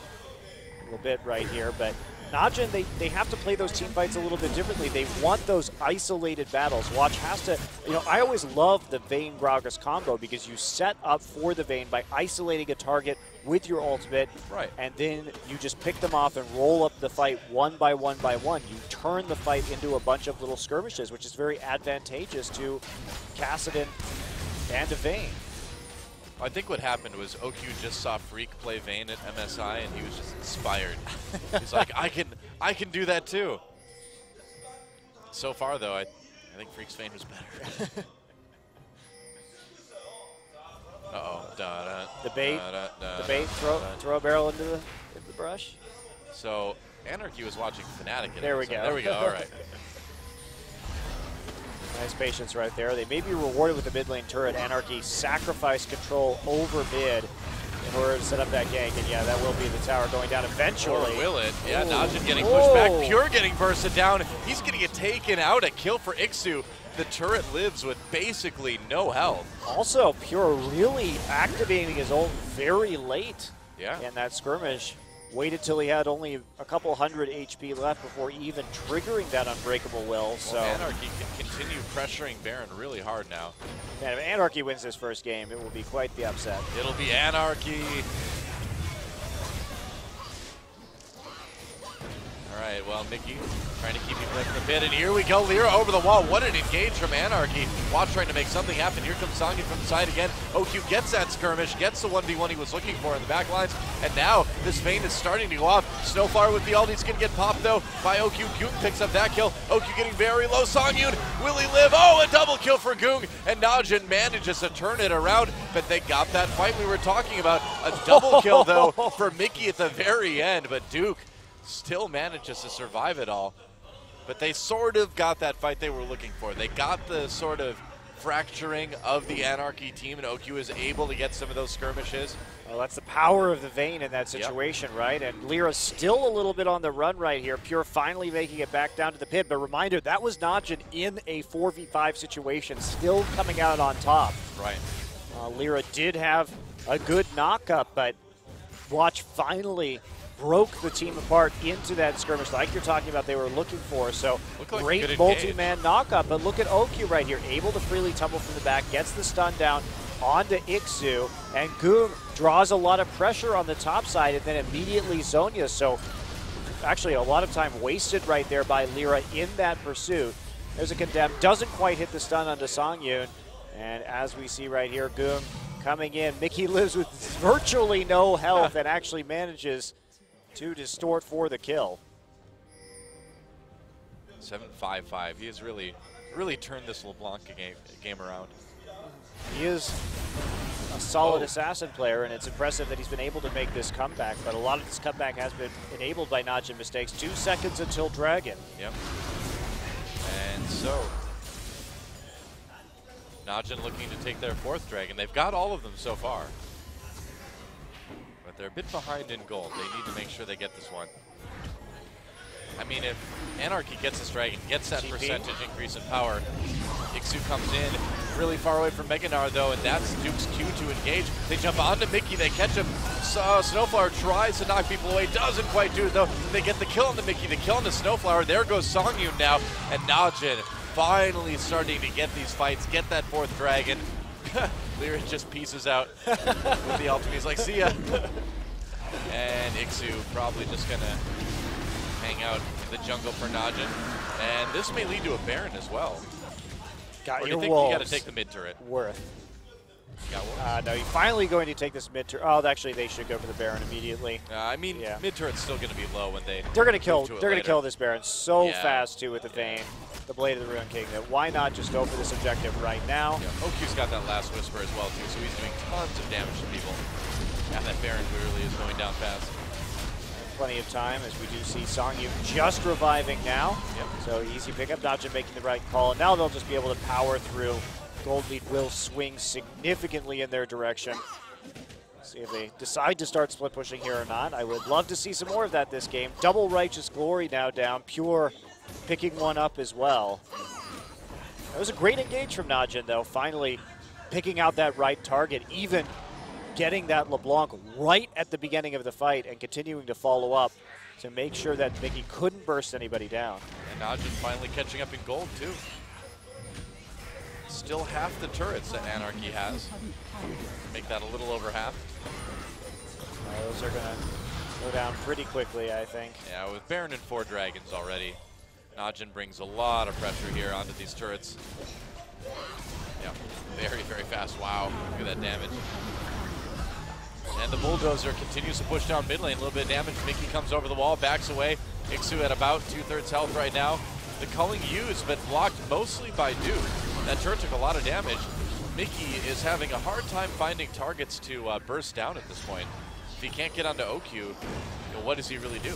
a little bit right here, but NaJin, they have to play those team fights a little bit differently. They want those isolated battles. Watch has to, you know, I always love the Vayne Gragas combo because you set up for the Vayne by isolating a target with your ultimate, right, and then you just pick them off and roll up the fight one by one by one. You turn the fight into a bunch of little skirmishes, which is very advantageous to Kassadin and to Vayne. I think what happened was OQ just saw Freak play Vayne at MSI, and he was just inspired. He's like, I can do that too. So far, though, I think Freak's Vayne was better. Uh-oh. The bait, throw a barrel into the brush. So Anarchy was watching Fnatic. There we go. There we go, all right. Nice patience right there. They may be rewarded with the mid lane turret. Anarchy sacrifice control over mid in order to set up that gank. And yeah, that will be the tower going down eventually. Or will it? Yeah, NaJin getting pushed back. Pure getting bursted down. He's going to get taken out. A kill for Ixu. The turret lives with basically no health. Also, Pure really activating his ult very late in that skirmish. Waited till he had only a couple hundred HP left before even triggering that Unbreakable Will. So Anarchy can continue pressuring Baron really hard now. Man, if Anarchy wins this first game, it will be quite the upset. It'll be Anarchy. All right, well, Mickey trying to keep him away from the pit, and here we go, Lyra over the wall. What an engage from Anarchy. Watch trying to make something happen. Here comes Sangin from the side again. OQ gets that skirmish, gets the 1v1 he was looking for in the back lines, and now this Vayne is starting to go off. Snowfire with the ult, he's going to get popped though by OQ. Goong picks up that kill. OQ getting very low. Songyun, will he live? Oh, a double kill for Goong, and NaJin manages to turn it around, but they got that fight we were talking about. A double kill though for Mickey at the very end, but Duke still manages to survive it all. But they sort of got that fight they were looking for. They got the sort of fracturing of the Anarchy team, and OQ is able to get some of those skirmishes. Well, that's the power of the Vayne in that situation, right? And Lyra's still a little bit on the run right here. Pure finally making it back down to the pit. But reminder, that was NaJin in a 4v5 situation, still coming out on top. Right. Lyra did have a good knock-up, but Watch finally broke the team apart into that skirmish like you're talking about they were looking for. So like great multi-man knockup, but look at OQ right here, able to freely tumble from the back, gets the stun down onto Ixu, and Goong draws a lot of pressure on the top side and then immediately Zhonya. So actually a lot of time wasted right there by Lyra in that pursuit. There's a condemn, doesn't quite hit the stun onto Songyun, and as we see right here, Goong coming in. Mickey lives with virtually no health and actually manages to distort for the kill. 7-5-5. He has really turned this LeBlanc game around. He is a solid assassin player, and it's impressive that he's been able to make this comeback, but a lot of this comeback has been enabled by NaJin mistakes. 2 seconds until Dragon. Yep. And so, NaJin looking to take their 4th Dragon. They've got all of them so far. But they're a bit behind in gold. They need to make sure they get this one. I mean, if Anarchy gets this Dragon, gets that percentage increase in power, Ixu comes in really far away from Meganar, though, and that's Duke's cue to engage. They jump onto Mickey, they catch him. Snowflower tries to knock people away, doesn't quite do it, though. They get the kill on the Mickey, the kill on the Snowflower. There goes Songyun now, and NaJin finally starting to get these fights, get that 4th Dragon. Lyra just pieces out with the ultimate. He's like, see ya. And Ixu probably just gonna hang out in the jungle for NaJin. And this may lead to a Baron as well. Got or your do you think wolves. you gotta take the mid turret? Worth. Got wolves? No, you're finally going to take this mid turret. Oh, actually, they should go for the Baron immediately. I mean, mid turret's still gonna be low when they. They're gonna kill. They're gonna kill this Baron so fast too with the Vayne, the Blade of the Ruined King. That why not just go for this objective right now? Yeah, OQ's got that last whisper as well too, so he's doing tons of damage to people. Yeah, that Baron clearly is going down fast. Plenty of time as we do see Songyu just reviving now. Yep. So easy pickup, NaJin making the right call. Now they'll just be able to power through. Gold lead will swing significantly in their direction. See if they decide to start split pushing here or not. I would love to see some more of that this game. Double Righteous Glory now down. Pure picking one up as well. That was a great engage from NaJin though, finally picking out that right target, even getting that LeBlanc right at the beginning of the fight and continuing to follow up to make sure that Mickey couldn't burst anybody down. And NaJin finally catching up in gold too. Still half the turrets that Anarchy has. Make that a little over half. Those are going to go down pretty quickly, I think. Yeah, with Baron and 4 dragons already, NaJin brings a lot of pressure here onto these turrets. Yeah, very, very fast. Wow, look at that damage. And the Bulldozer continues to push down mid lane. A little bit of damage. Mickey comes over the wall, backs away. Ixu at about 2/3 health right now. The culling used, but blocked mostly by Duke. That turret took a lot of damage. Mickey is having a hard time finding targets to burst down at this point. If he can't get onto OQ, you know, what does he really do?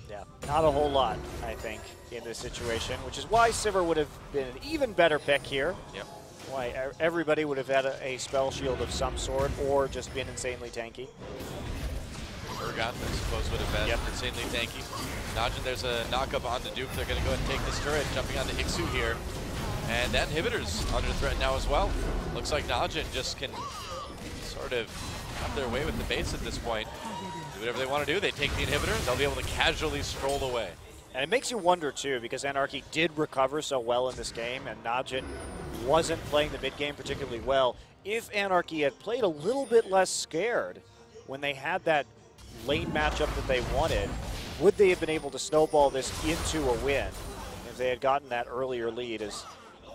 Yeah, not a whole lot, I think, in this situation, which is why Sivir would have been an even better pick here. Yep. Why everybody would have had a spell shield of some sort or just been insanely tanky. Urgot, I suppose, would have been insanely tanky. NaJin, there's a knock-up onto Duke. They're going to go ahead and take this turret, jumping onto Ixu here. And that inhibitor's under threat now as well. Looks like NaJin just can sort of have their way with the base at this point. Do whatever they want to do. They take the inhibitor. They'll be able to casually stroll away. And it makes you wonder, too, because Anarchy did recover so well in this game, and NaJin wasn't playing the mid game particularly well. If Anarchy had played a little bit less scared when they had that lane matchup that they wanted, would they have been able to snowball this into a win if they had gotten that earlier lead? As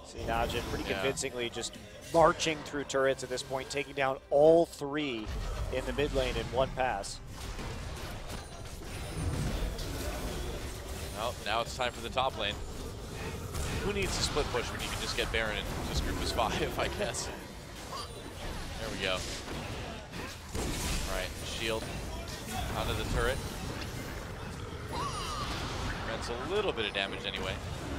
see NaJin pretty convincingly just marching through turrets at this point, taking down all 3 in the mid lane in one pass. Well, now it's time for the top lane. Who needs to split push when you can just get Baron and just group as 5, I guess? There we go. All right, shield onto the turret. That's a little bit of damage anyway.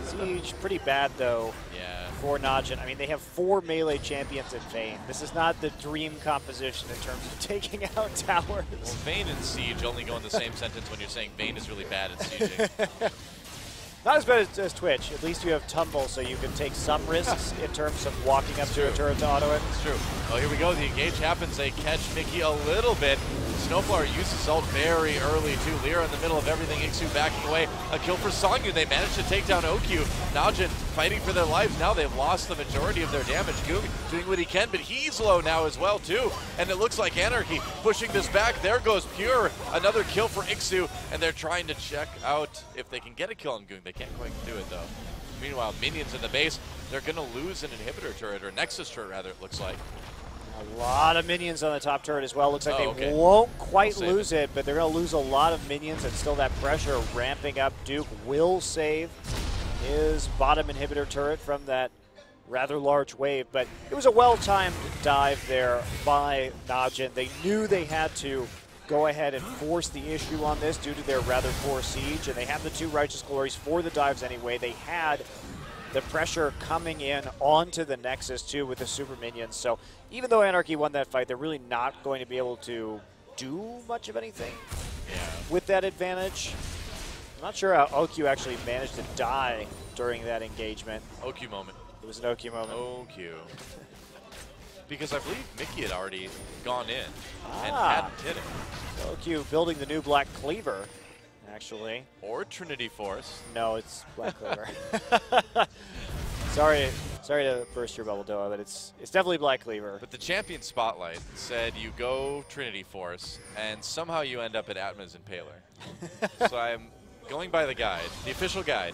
Siege, pretty bad though. Yeah. For NaJin. I mean, they have 4 melee champions in Vayne. This is not the dream composition in terms of taking out towers. Well, Vayne and Siege only go in the same sentence when you're saying Vayne is really bad at sieging. Not as bad as Twitch. At least you have Tumble, so you can take some risks in terms of walking up to a turret to auto it. It's true. Oh, here we go. The engage happens. They catch Mickey a little bit. Snowflower uses ult very early, too. Lyra in the middle of everything. Ixu backing away. A kill for Songyu. They managed to take down OQ. NaJin fighting for their lives. Now they've lost the majority of their damage. Goog doing what he can, but he's low now as well, too. And it looks like Anarchy pushing this back. There goes Pure. Another kill for Ixu. And they're trying to check out if they can get a kill on Goog. They can't quite do it, though. Meanwhile, minions in the base. They're going to lose an inhibitor turret, or Nexus turret, rather, it looks like. A lot of minions on the top turret as well. Looks like they won't quite lose it, but they're going to lose a lot of minions, and still that pressure ramping up. Duke will save his bottom inhibitor turret from that rather large wave, but it was a well-timed dive there by NaJin. They knew they had to go ahead and force the issue on this due to their rather poor siege, and they have the 2 Righteous Glories for the dives anyway. They had the pressure coming in onto the Nexus too with the super minions. So even though Anarchy won that fight, they're really not going to be able to do much of anything with that advantage. I'm not sure how OQ actually managed to die during that engagement. OQ moment. It was an OQ moment. OQ. Because I believe Mickey had already gone in and hadn't hit him. OQ building the new Black Cleaver, actually. Or Trinity Force. No, it's Black Cleaver. Sorry to burst your bubble, Doa, but it's definitely Black Cleaver. But the champion spotlight said you go Trinity Force, and somehow you end up at Atma's Impaler. So I'm going by the guide, the official guide.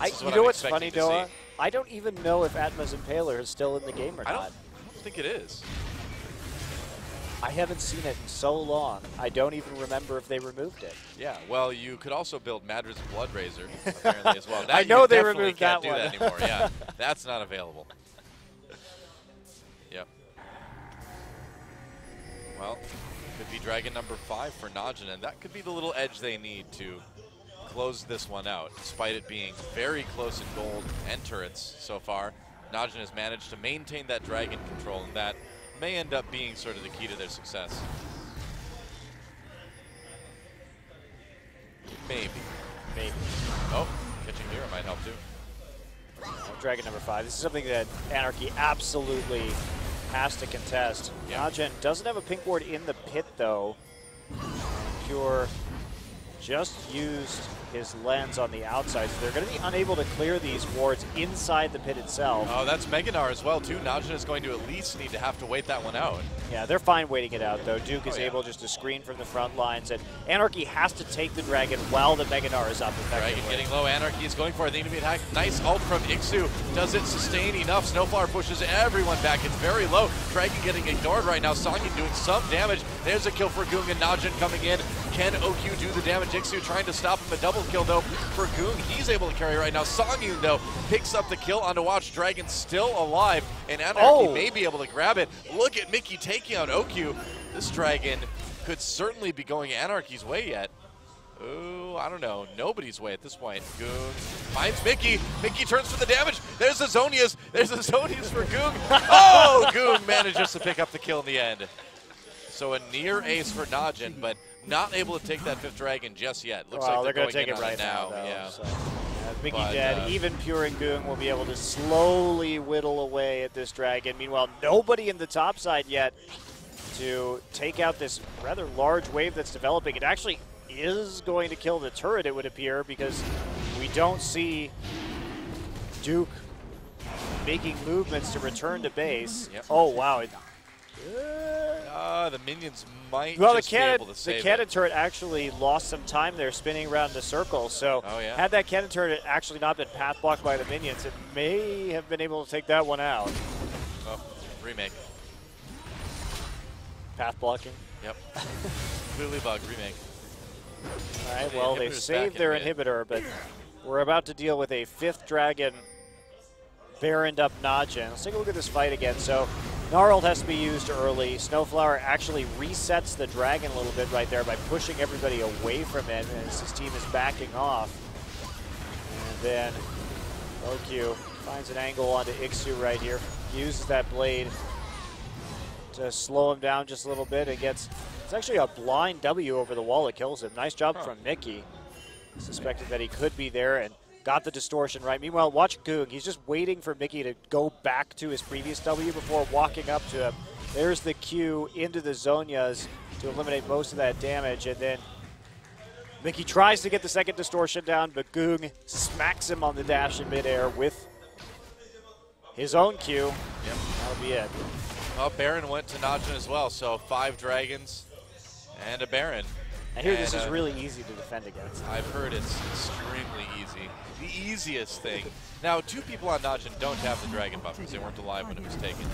You know what's funny, Doa? I don't even know if Atma's Impaler is still in the game or not. I don't think it is. I haven't seen it in so long. I don't even remember if they removed it. Yeah, well, you could also build Madras Blood Razor, apparently, as well. I know they removed that one. Can't do that anymore, yeah. That's not available. Yep. Well, could be Dragon number 5 for NaJin, and that could be the little edge they need to close this one out. Despite it being very close in gold and turrets so far, NaJin has managed to maintain that Dragon control, and that may end up being sort of the key to their success. Maybe. Maybe. Oh, catching here might help too. Dragon number 5. This is something that Anarchy absolutely has to contest. Yeah. NaJin doesn't have a pink ward in the pit, though. Pure just used his lens on the outside, so they're going to be unable to clear these wards inside the pit itself. Oh, that's Meganar as well, too. NaJin is going to at least need to have to wait that one out. Yeah, they're fine waiting it out, though. Duke is able just to screen from the front lines, and Anarchy has to take the Dragon while the Meganar is up effectively. Dragon getting low. Anarchy is going for it. They need to be attacked. Nice ult from Ixu. Does it sustain enough? Snowflower pushes everyone back. It's very low. Dragon getting ignored right now. Songyin doing some damage. There's a kill for Goong, and NaJin coming in. Can OQ do the damage? Ixu trying to stop him. A double kill, though, for Goong. He's able to carry right now. Songyin, though, picks up the kill on to watch. Dragon still alive, and Anarchy may be able to grab it. Look at Mickey taking out OQ. This Dragon could certainly be going Anarchy's way yet. Oh, I don't know. Nobody's way at this point. Goong finds Mickey. Mickey turns for the damage. There's the Zonias. There's the Zonias for Goong. Oh, Goong manages to pick up the kill in the end. So a near ace for NaJin, but not able to take that 5th Dragon just yet. Looks like they're going to take it right now. Though, yeah. So, Mickey dead. Even Pure and Goong will be able to slowly whittle away at this Dragon. Meanwhile, nobody in the top side yet to take out this rather large wave that's developing. It actually is going to kill the turret, it would appear, because we don't see Duke making movements to return to base. Yep. Oh, wow. The minions might just be able to save the cannon turret actually lost some time there spinning around in a circle, so had that cannon turret actually not been path blocked by the minions, it may have been able to take that one out. Oh, remake. Path blocking? Yep. Clearly bugged, remake. All right, well, they saved their inhibitor, but we're about to deal with a 5th Dragon Baroned up NaJin. Let's take a look at this fight again. So Gnarled has to be used early. Snowflower actually resets the Dragon a little bit right there by pushing everybody away from it as his team is backing off. And then OQ finds an angle onto Ixu right here. Uses that blade to slow him down just a little bit and gets, it's actually a blind W over the wall that kills him. Nice job from Mickey. Suspected that he could be there and got the distortion right. Meanwhile, watch Goong. He's just waiting for Mickey to go back to his previous W before walking up to him. There's the Q into the Zonias to eliminate most of that damage. And then Mickey tries to get the second distortion down, but Goong smacks him on the dash in midair with his own Q. Yep. That'll be it. Well, Baron went to NaJin as well, so 5 dragons and a Baron. I hear this is really easy to defend against. I've heard it's extremely easy. The easiest thing. Now, 2 people on NaJin don't have the dragon buff because they weren't alive when it was taken.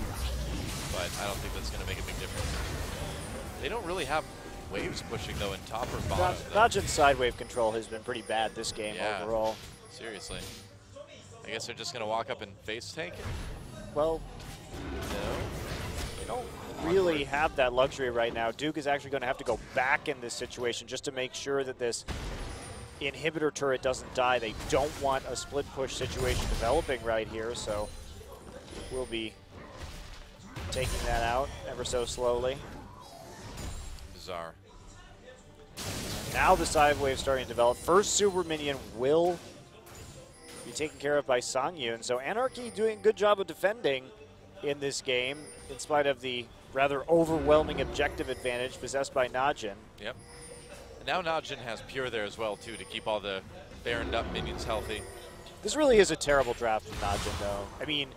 But I don't think that's going to make a big difference. They don't really have waves pushing, though, in top or bottom. NaJin's side wave control has been pretty bad this game overall. Seriously. I guess they're just going to walk up and face tank it? Well, no. They don't really have that luxury right now. Duke is actually going to have to go back in this situation just to make sure that this inhibitor turret doesn't die. They don't want a split push situation developing right here, so we'll be taking that out ever so slowly. Bizarre. Now the side wave starting to develop. First super minion will be taken care of by Songyun. So Anarchy doing a good job of defending in this game in spite of the rather overwhelming objective advantage possessed by NaJin. Yep. And now NaJin has Pure there as well, too, to keep all the Baroned up minions healthy. This really is a terrible draft from NaJin, though. I mean,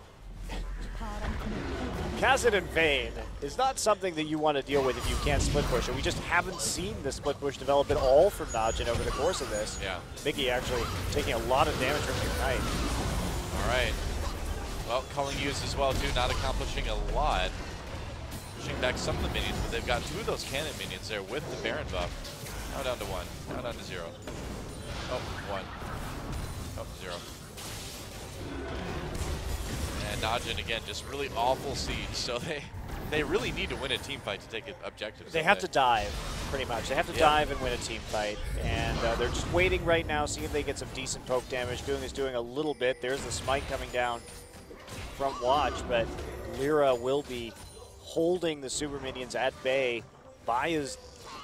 Kazan and Vayne is not something that you want to deal with if you can't split push, and we just haven't seen the split push develop at all from NaJin over the course of this. Yeah. Mickey actually taking a lot of damage from Ignite. All right. Well, culling used as well, too, not accomplishing a lot. Pushing back some of the minions, but they've got 2 of those cannon minions there with the Baron buff. Now down to 1. Now down to 0. Oh, 1. Oh, 0. And NaJin, again, just really awful siege. So they They really need to win a team fight to take objectives. They have to dive, pretty much. They have to dive and win a team fight. And they're just waiting right now, seeing if they get some decent poke damage. Goong is doing a little bit. There's the smite coming down from Watch, but Lyra will be holding the super minions at bay by his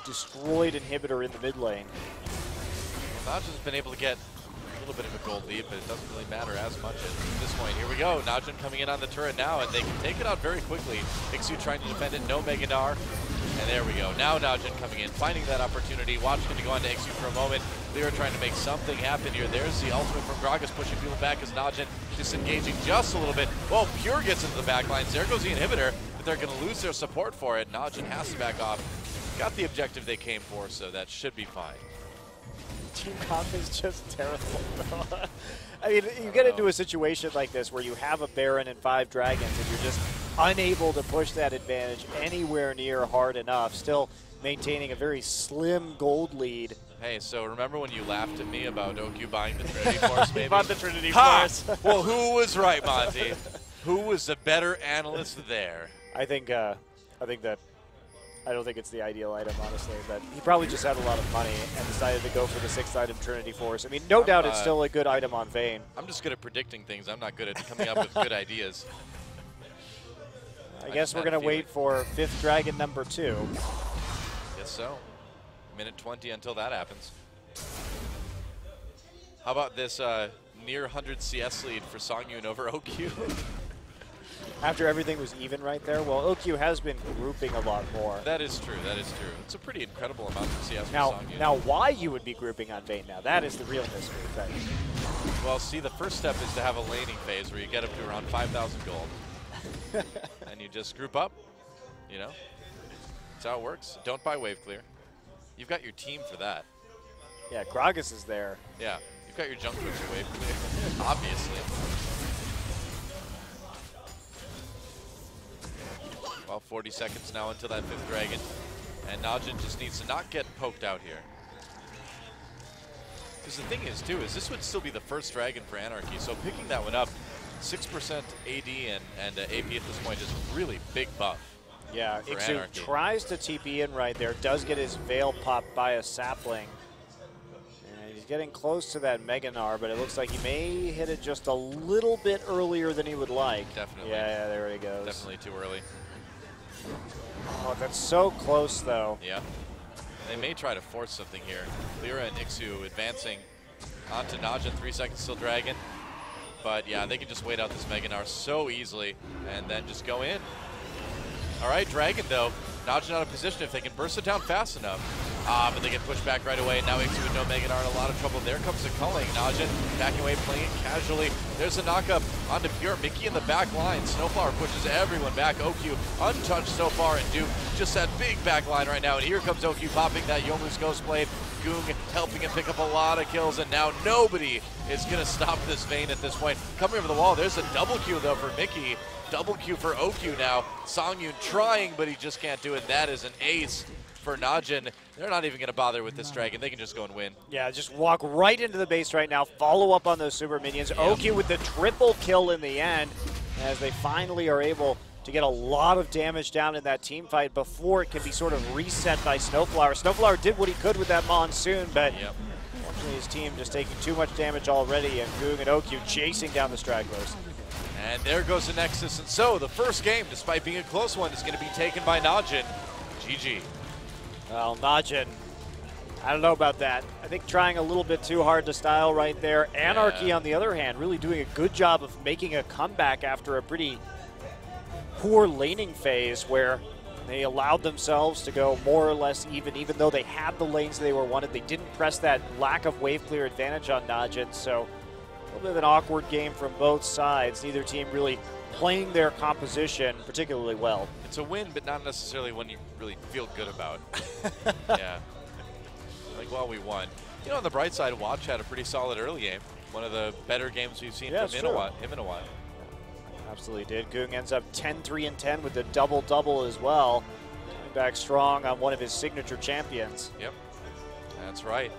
destroyed inhibitor in the mid lane. Well, NaJin's been able to get a little bit of a gold lead, but it doesn't really matter as much at this point. Here we go. NaJin coming in on the turret now, and they can take it out very quickly. Ixu trying to defend it. No Mega Gnar. And there we go. Now NaJin coming in, finding that opportunity. Watch going to go on to Ixu for a moment. Lyra trying to make something happen here. There's the ultimate from Gragas pushing people back as NaJin disengaging just a little bit. Well, Pure gets into the back lines. There goes the inhibitor, but they're going to lose their support for it. NaJin has to back off. Got the objective they came for, so that should be fine. Team comp is just terrible. I mean, you get into a situation like this where you have a Baron and 5 dragons and you're just unable to push that advantage anywhere near hard enough, still maintaining a very slim gold lead. Hey, so remember when you laughed at me about OQ buying the Trinity Force, maybe? He bought the Trinity Force. Well, who was right, Monty? Who was the better analyst there? I don't think it's the ideal item, honestly, but he probably just had a lot of money and decided to go for the 6th item Trinity Force. I mean, no doubt it's still a good item on Vayne. I'm just good at predicting things. I'm not good at coming up with good ideas. I guess we're going to wait for 5th Dragon number 2. Guess so. Minute 20 until that happens. How about this near 100 CS lead for Songyun over OQ? After everything was even right there, well, OQ has been grouping a lot more. That is true. That is true. It's a pretty incredible amount of CS for Songyun. Now, why you would be grouping on Vayne now, that is the real mystery. But well, see, the first step is to have a laning phase where you get up to around 5,000 gold. And you just group up, you know? That's how it works. Don't buy wave clear. You've got your team for that. Yeah, Gragas is there. Yeah, you've got your junk booster wave clear, obviously. Well, 40 seconds now until that 5th dragon. And NaJin just needs to not get poked out here. Because the thing is, too, is this would still be the first dragon for Anarchy. So picking that one up, 6% AD and AP at this point is a really big buff. Yeah, Ixu tries to TP in right there, does get his Veil popped by a sapling. And he's getting close to that Mega Gnar, but it looks like he may hit it just a little bit earlier than he would like. Definitely. Yeah, there he goes. Definitely too early. Oh, that's so close, though. Yeah. They may try to force something here. Lyra and Ixu advancing onto NaJin, 3 seconds till dragon. But yeah, they can just wait out this Mega Gnar so easily and then just go in. All right, dragon though. NaJin out of position if they can burst it down fast enough. But they get pushed back right away. Now Ixu with no Mega Gnar in a lot of trouble. There comes the culling. NaJin backing away, playing it casually. There's a knock-up onto Pure. Mickey in the back line. Snowflower pushes everyone back. OQ untouched so far, and Duke just that big back line right now. And here comes OQ popping that Yomu's Ghost Blade. Goong helping him pick up a lot of kills, and now nobody is going to stop this Vayne at this point. Coming over the wall, there's a double Q though for Mickey. Double Q for OQ now. Songyun trying, but he just can't do it. That is an ace for NaJin. They're not even going to bother with this dragon. They can just go and win. Yeah, just walk right into the base right now. Follow up on those super minions. Yep. OQ with the triple kill in the end as they finally are able to get a lot of damage down in that team fight before it can be sort of reset by Snowflower. Snowflower did what he could with that Monsoon, but unfortunately his team just taking too much damage already, and Goong and OQ chasing down the stragglers. And there goes the Nexus, and so the first game, despite being a close one, is going to be taken by NaJin. GG. Well, NaJin, I don't know about that. I think trying a little bit too hard to style right there. Anarchy, on the other hand, really doing a good job of making a comeback after a pretty poor laning phase where they allowed themselves to go more or less even though they had the lanes they were wanted. They didn't press that lack of wave clear advantage on NaJin, so a little bit of an awkward game from both sides. Neither team really playing their composition particularly well. It's a win, but not necessarily one you really feel good about. Yeah. Like, well, we won. You know, on the bright side, Watch had a pretty solid early game. One of the better games we've seen from him in a while. Absolutely did. Goong ends up 10-3-10 with the double-double as well. Coming back strong on one of his signature champions. Yep, that's right.